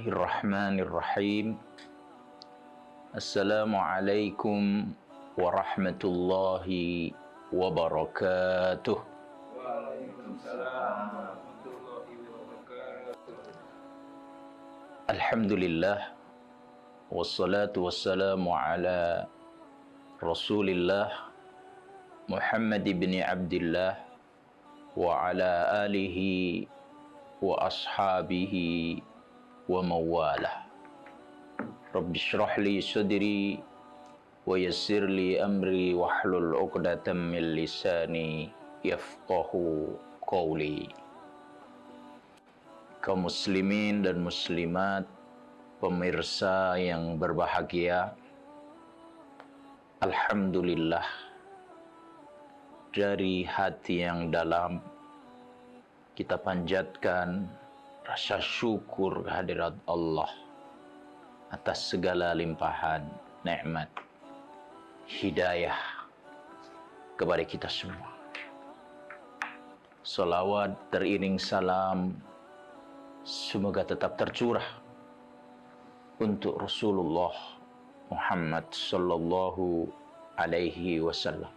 Bismillahirrahmanirrahim. Assalamualaikum warahmatullahi wabarakatuh. Waalaikumsalam warahmatullahi wabarakatuh. Alhamdulillah, wassalatu wassalamu ala Rasulillah Muhammad ibn Abdullah wa ala alihi wa ashabihi wa mawalah. Rabbi shrah li sadri wa yassir li amri wahlul 'uqdatam min lisani yafqahu qawli. Kaum muslimin dan muslimat, pemirsa yang berbahagia, alhamdulillah, dari hati yang dalam kita panjatkan rasa syukur kehadirat Allah atas segala limpahan nikmat hidayah kepada kita semua. Salawat teriring salam semoga tetap tercurah untuk Rasulullah Muhammad sallallahu alaihi wasallam,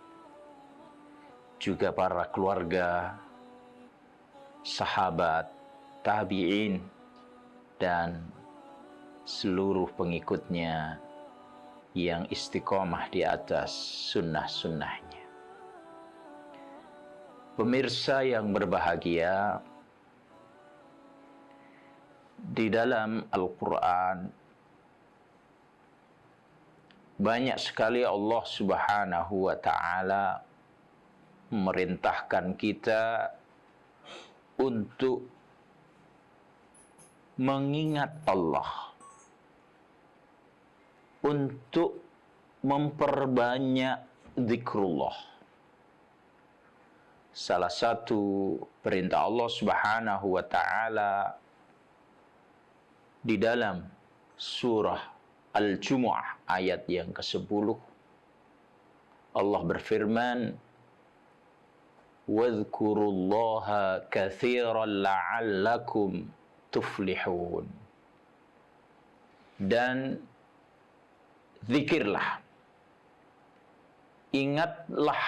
juga para keluarga, sahabat, tabi'in, dan seluruh pengikutnya yang istiqomah di atas sunnah-sunnahnya. Pemirsa yang berbahagia, di dalam Al-Quran banyak sekali Allah Subhanahu wa ta'ala memerintahkan kita untuk mengingat Allah, untuk memperbanyak zikrullah. Salah satu perintah Allah Subhanahu wa ta'ala di dalam surah Al-Jumu'ah ayat yang ke-10, Allah berfirman, "Wadhkurullaha katsiran la'allakum tuflihun." Dan zikirlah, ingatlah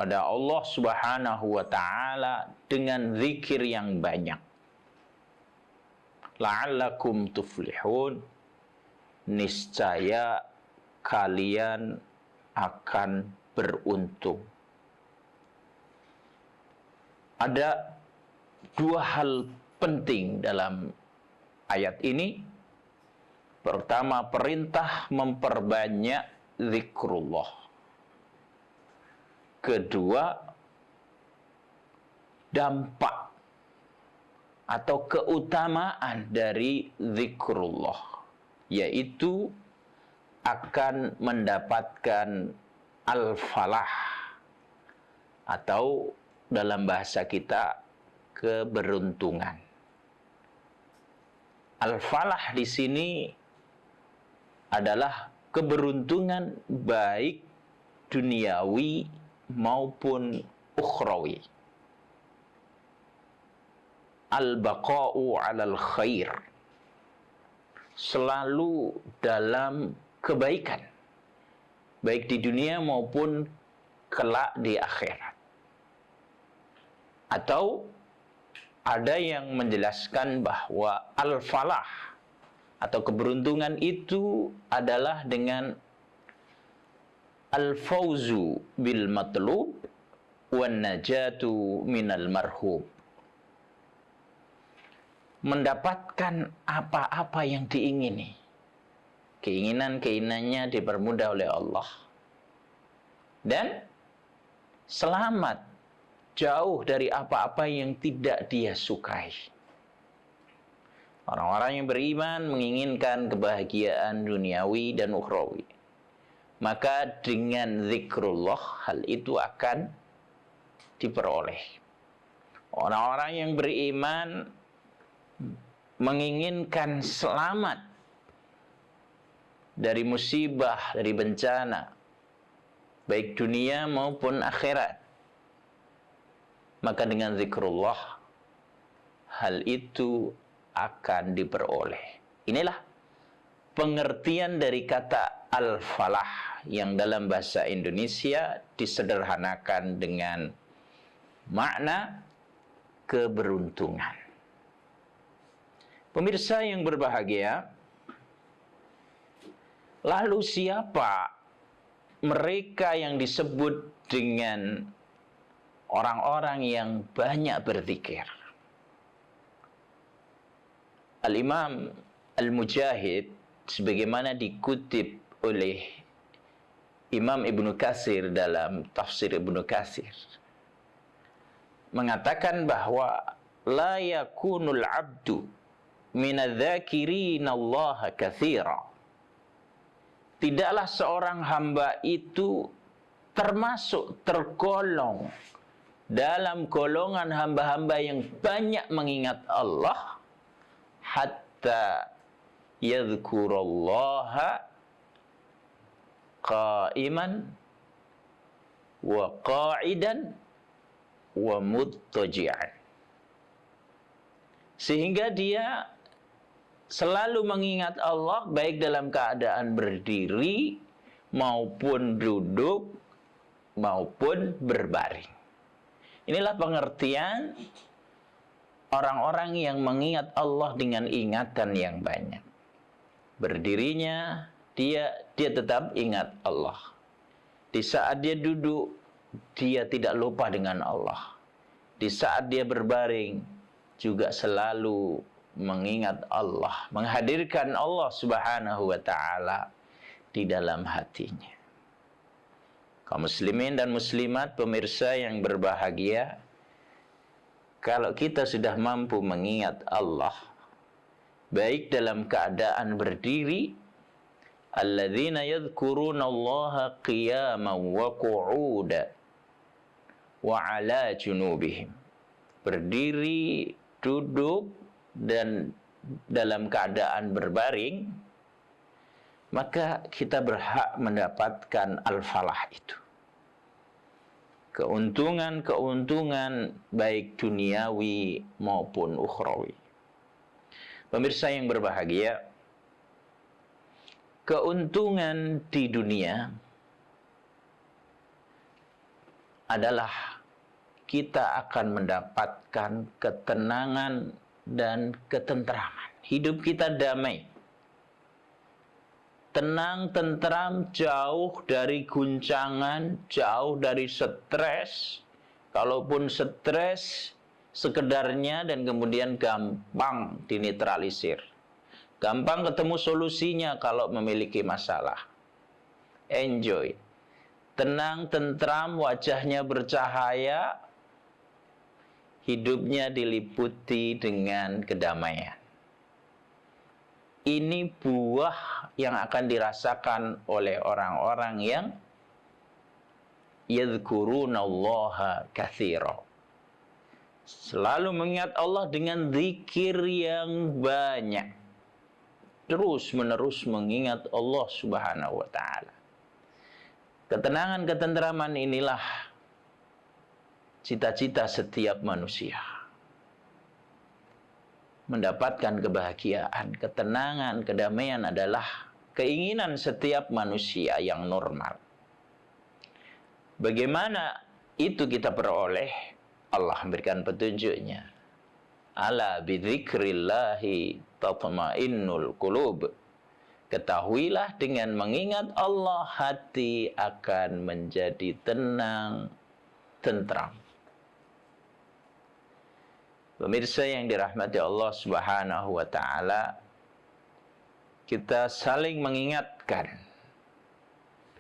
pada Allah Subhanahu wa ta'ala dengan zikir yang banyak. La'allakum tuflihun, niscaya kalian akan beruntung. Ada dua hal penting dalam ayat ini. Pertama, perintah memperbanyak zikrullah. Kedua, dampak atau keutamaan dari zikrullah, yaitu akan mendapatkan al-falah, atau dalam bahasa kita keberuntungan. Al-falah di sini adalah keberuntungan baik duniawi maupun ukhrawi. Al-baqa'u 'alal khair, selalu dalam kebaikan, baik di dunia maupun kelak di akhirat. Atau ada yang menjelaskan bahwa al-falah atau keberuntungan itu adalah dengan al-fawzu bil matlub wan najatu minal marhub, mendapatkan apa-apa yang diingini, keinginan-keinginannya dipermudah oleh Allah, dan selamat jauh dari apa-apa yang tidak dia sukai. Orang-orang yang beriman menginginkan kebahagiaan duniawi dan ukhrawi, maka dengan zikrullah hal itu akan diperoleh. Orang-orang yang beriman menginginkan selamat dari musibah, dari bencana, baik dunia maupun akhirat, maka dengan zikrullah hal itu akan diperoleh. Inilah pengertian dari kata al-falah yang dalam bahasa Indonesia disederhanakan dengan makna keberuntungan. Pemirsa yang berbahagia, lalu siapa mereka yang disebut dengan orang-orang yang banyak berzikir? Al-Imam Al-Mujahid sebagaimana dikutip oleh Imam Ibnu Katsir dalam tafsir Ibnu Katsir mengatakan bahwa la yakunul abdu minadz-dzakirina Allah katsira. Tidaklah seorang hamba itu tergolong dalam golongan hamba-hamba yang banyak mengingat Allah hatta yadhkurallaha qa'iman wa qa'idan wa muttaji'an, sehingga dia selalu mengingat Allah baik dalam keadaan berdiri maupun duduk maupun berbaring. Inilah pengertian orang-orang yang mengingat Allah dengan ingatan yang banyak. Berdirinya dia tetap ingat Allah. Di saat dia duduk, dia tidak lupa dengan Allah. Di saat dia berbaring, juga selalu mengingat Allah, menghadirkan Allah Subhanahu wa taala di dalam hatinya. Kaum muslimin dan muslimat, pemirsa yang berbahagia, kalau kita sudah mampu mengingat Allah baik dalam keadaan berdiri, alladzina yadhkuruna Allaha qiyaman wa qu'udan wa 'ala junubihim, berdiri, duduk dan dalam keadaan berbaring, maka kita berhak mendapatkan al-falah itu. Keuntungan-keuntungan baik duniawi maupun ukhrawi. Pemirsa yang berbahagia, keuntungan di dunia adalah kita akan mendapatkan ketenangan dan ketentraman. Hidup kita damai, tenang, tentram, jauh dari guncangan, jauh dari stres. Kalaupun stres, sekedarnya dan kemudian gampang dinetralisir. Gampang ketemu solusinya kalau memiliki masalah. Enjoy. Tenang, tentram, wajahnya bercahaya, hidupnya diliputi dengan kedamaian. Ini buah yang akan dirasakan oleh orang-orang yang yadhkurunallaha katsira, selalu mengingat Allah dengan zikir yang banyak, terus-menerus mengingat Allah Subhanahu wa taala. Ketenangan, ketentraman inilah cita-cita setiap manusia. Mendapatkan kebahagiaan, ketenangan, kedamaian adalah keinginan setiap manusia yang normal. Bagaimana itu kita peroleh? Allah memberikan petunjuknya. Ala bidzikrillahi tatma'innul qulub. Ketahuilah dengan mengingat Allah hati akan menjadi tenang, tentram. Pemirsa yang dirahmati Allah Subhanahu wa taala, kita saling mengingatkan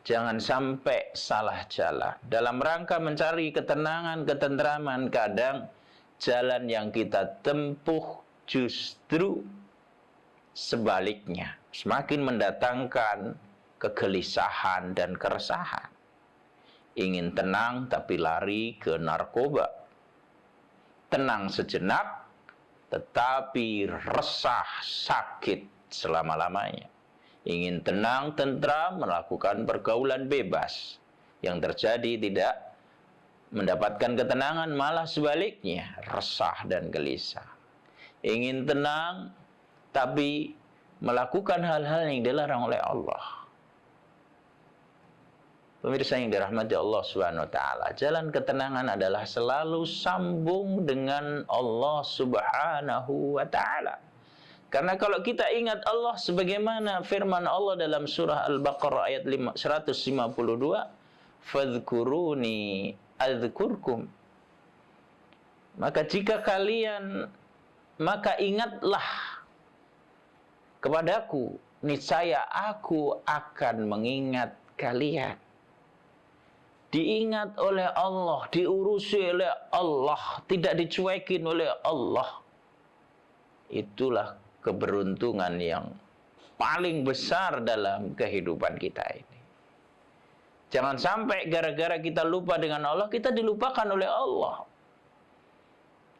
jangan sampai salah jalan. Dalam rangka mencari ketenangan, ketentraman, kadang jalan yang kita tempuh justru sebaliknya, semakin mendatangkan kegelisahan dan keresahan. Ingin tenang tapi lari ke narkoba. Tenang sejenak, tetapi resah, sakit selama-lamanya. Ingin tenang, tentram, melakukan pergaulan bebas. Yang terjadi tidak mendapatkan ketenangan, malah sebaliknya, resah dan gelisah. ingin tenang, tapi melakukan hal-hal yang dilarang oleh Allah. Pemirsa yang dirahmati Allah Subhanahu wa taala, jalan ketenangan adalah selalu sambung dengan Allah Subhanahu wa taala. Karena kalau kita ingat Allah sebagaimana firman Allah dalam surah Al-Baqarah ayat 152, "Fadhkuruni adzkurkum." Maka maka ingatlah kepadaku, niscaya aku akan mengingat kalian. Diingat oleh Allah, diurusi oleh Allah, tidak dicuekin oleh Allah. Itulah keberuntungan yang paling besar dalam kehidupan kita ini. Jangan sampai gara-gara kita lupa dengan Allah, kita dilupakan oleh Allah.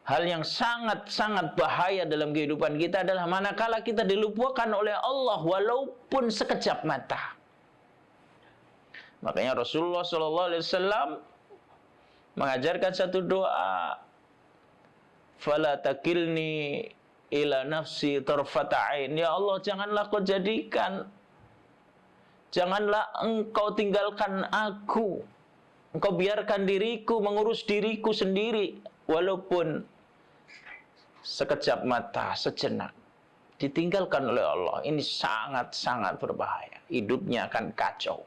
Hal yang sangat-sangat bahaya dalam kehidupan kita adalah manakala kita dilupakan oleh Allah walaupun sekejap mata. Makanya Rasulullah SAW mengajarkan satu doa, "Fala takilni ila nafsi tarfata ain." Ya Allah, janganlah engkau tinggalkan aku. Engkau biarkan diriku mengurus diriku sendiri walaupun sekejap mata, sejenak. Ditinggalkan oleh Allah. Ini sangat-sangat berbahaya. Hidupnya akan kacau.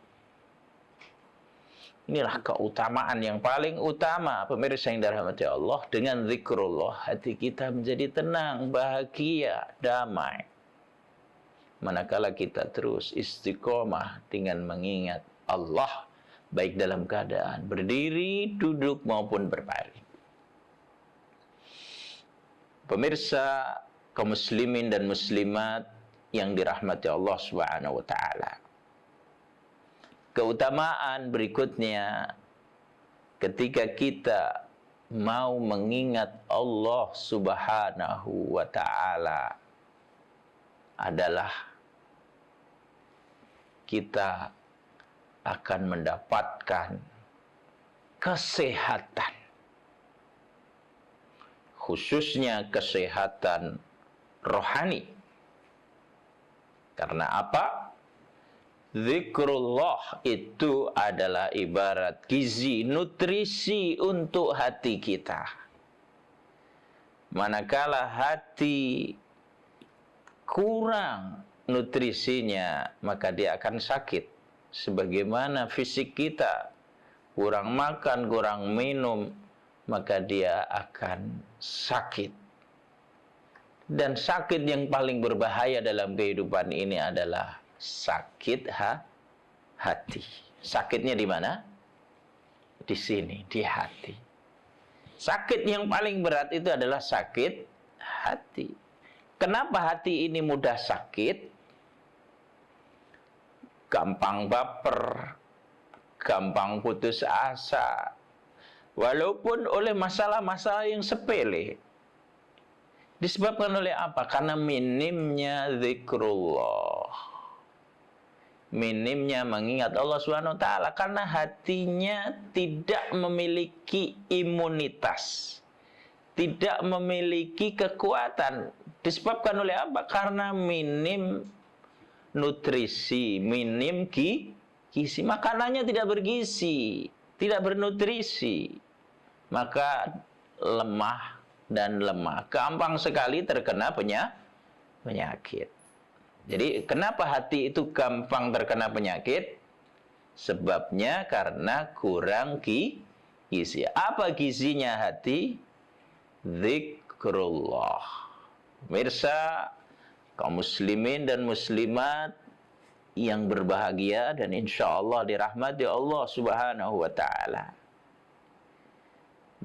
Inilah keutamaan yang paling utama, pemirsa yang dirahmati Allah. Dengan zikrullah, hati kita menjadi tenang, bahagia, damai. Manakala kita terus istiqomah dengan mengingat Allah, baik dalam keadaan berdiri, duduk, maupun berbaring. Pemirsa, kaum muslimin dan muslimat yang dirahmati Allah Subhanahu wa taala. Keutamaan berikutnya ketika kita mau mengingat Allah Subhanahu wa taala adalah kita akan mendapatkan kesehatan. Khususnya kesehatan rohani. Karena apa? Zikrullah itu adalah ibarat gizi, nutrisi untuk hati kita. Manakala hati kurang nutrisinya, maka dia akan sakit. Sebagaimana fisik kita kurang makan, kurang minum, maka dia akan sakit. Dan sakit yang paling berbahaya dalam kehidupan ini adalah sakit hati. Sakitnya di mana? Di sini, di hati. Sakit yang paling berat itu adalah sakit hati. Kenapa hati ini mudah sakit? Gampang baper, gampang putus asa, walaupun oleh masalah-masalah yang sepele. Disebabkan oleh apa? Karena minimnya zikrullah. Minimnya mengingat Allah Subhanahu wa taala, karena hatinya tidak memiliki imunitas, tidak memiliki kekuatan. Disebabkan oleh apa? Karena minim nutrisi, minim gizi. Makanannya tidak bergizi, tidak bernutrisi, maka lemah dan lemah. Gampang sekali terkena penyakit. Jadi kenapa hati itu gampang terkena penyakit? Sebabnya karena kurang gizi. Apa gizinya hati? Zikrullah. Pemirsa, kaum muslimin dan muslimat yang berbahagia dan insya Allah dirahmati Allah Subhanahu wa taala.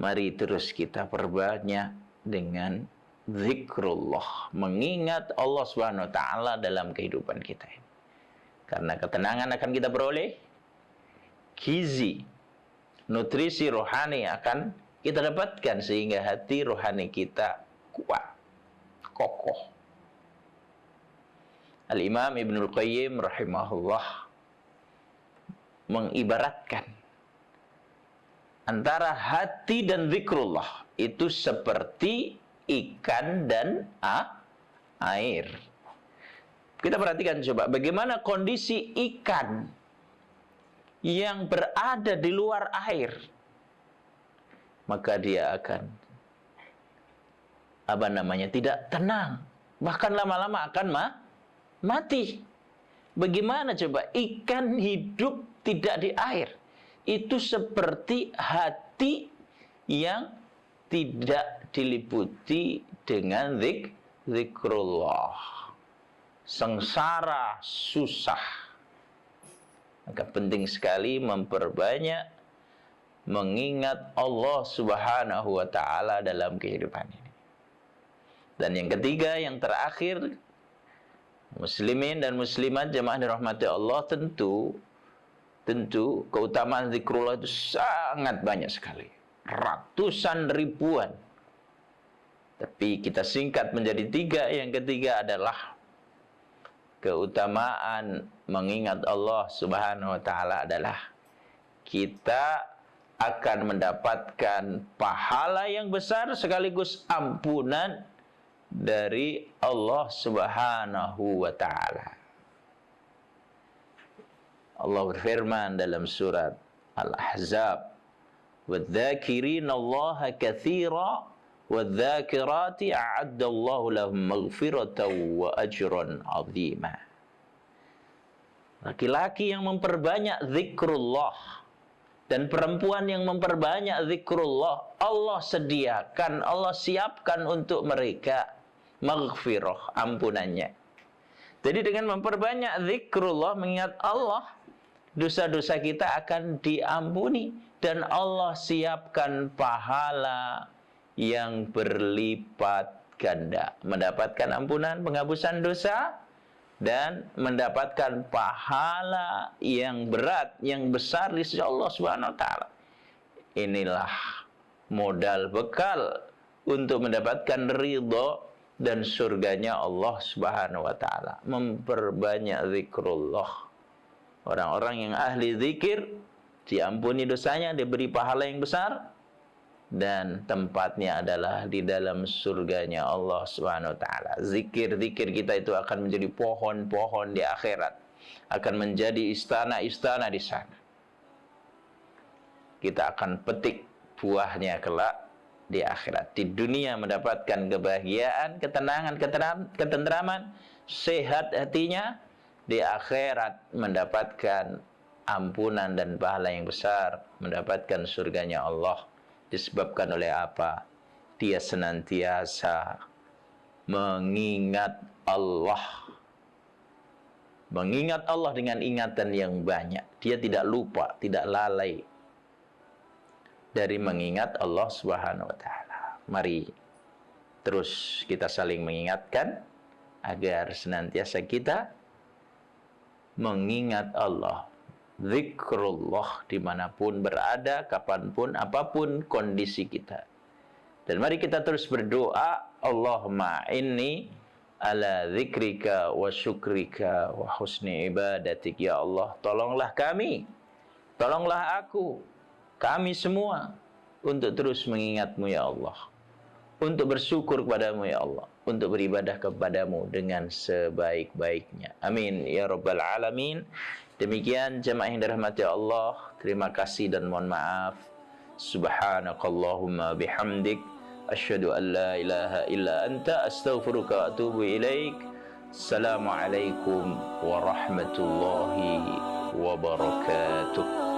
Mari terus kita perbanyak dengan zikrullah, mengingat Allah Subhanahu wa taala dalam kehidupan kita ini. Karena ketenangan akan kita peroleh, gizi, nutrisi rohani akan kita dapatkan sehingga hati rohani kita kuat, kokoh. Al-Imam Ibnul Qayyim rahimahullah mengibaratkan antara hati dan zikrullah itu seperti ikan dan air. Kita perhatikan coba bagaimana kondisi ikan yang berada di luar air. Maka dia akan tidak tenang. Bahkan lama-lama akan mati. Bagaimana coba ikan hidup tidak di air? Itu seperti hati yang tidak diliputi dengan zikrullah. Sengsara, susah. Maka penting sekali memperbanyak mengingat Allah Subhanahu wa taala dalam kehidupan ini. Dan yang ketiga, yang terakhir, muslimin dan muslimat jemaah dirahmati Allah, tentu keutamaan zikrullah itu sangat banyak sekali. Ratusan ribuan. Tapi kita singkat menjadi 3. Yang ketiga adalah keutamaan mengingat Allah Subhanahu wa taala adalah kita akan mendapatkan pahala yang besar sekaligus ampunan dari Allah Subhanahu wa taala. Allah berfirman dalam surat Al-Ahzab, "Wadz-dzakirina Allaha katsira wadz-dzakirati a'adda Allahu lahum maghfiratan wa ajran 'azima." Laki-laki yang memperbanyak zikrullah dan perempuan yang memperbanyak zikrullah, Allah sediakan, Allah siapkan untuk mereka maghfirah, ampunannya. Jadi dengan memperbanyak zikrullah, mengingat Allah, dosa-dosa kita akan diampuni dan Allah siapkan pahala yang berlipat ganda, mendapatkan ampunan, penghapusan dosa, dan mendapatkan pahala yang berat, yang besar di sisi Allah Subhanahu wa taala. Inilah modal bekal untuk mendapatkan ridha dan surganya Allah Subhanahu wa taala. Memperbanyak zikrullah. Orang-orang yang ahli zikir diampuni dosanya, diberi pahala yang besar, dan tempatnya adalah di dalam surganya Allah Subhanahu wa taala. Zikir-zikir kita itu akan menjadi pohon-pohon di akhirat, akan menjadi istana-istana di sana. Kita akan petik buahnya kelak di akhirat. Di dunia mendapatkan kebahagiaan, ketenangan, ketentraman, sehat hatinya. Di akhirat mendapatkan ampunan dan pahala yang besar, mendapatkan surganya Allah. Disebabkan oleh apa? Dia senantiasa mengingat Allah. Mengingat Allah dengan ingatan yang banyak. Dia tidak lupa, tidak lalai dari mengingat Allah Subhanahu wa taala. Mari terus kita saling mengingatkan agar senantiasa kita mengingat Allah, zikrullah dimanapun berada, kapanpun, apapun kondisi kita. Dan mari kita terus berdoa, Allahumma inni ala zikrika wa syukrika wa husni ibadatik. Ya Allah, tolonglah kami, tolonglah aku, kami semua untuk terus mengingatmu ya Allah, untuk bersyukur kepadamu ya Allah, untuk beribadah kepadamu dengan sebaik-baiknya. Amin ya rabbal alamin. Demikian jemaah yang dirahmati Allah, terima kasih dan mohon maaf. Subhanakallahumma bihamdik, asyhadu an la ilaha illa anta, astaghfiruka wa atubu ilaik. Assalamualaikum warahmatullahi wabarakatuh.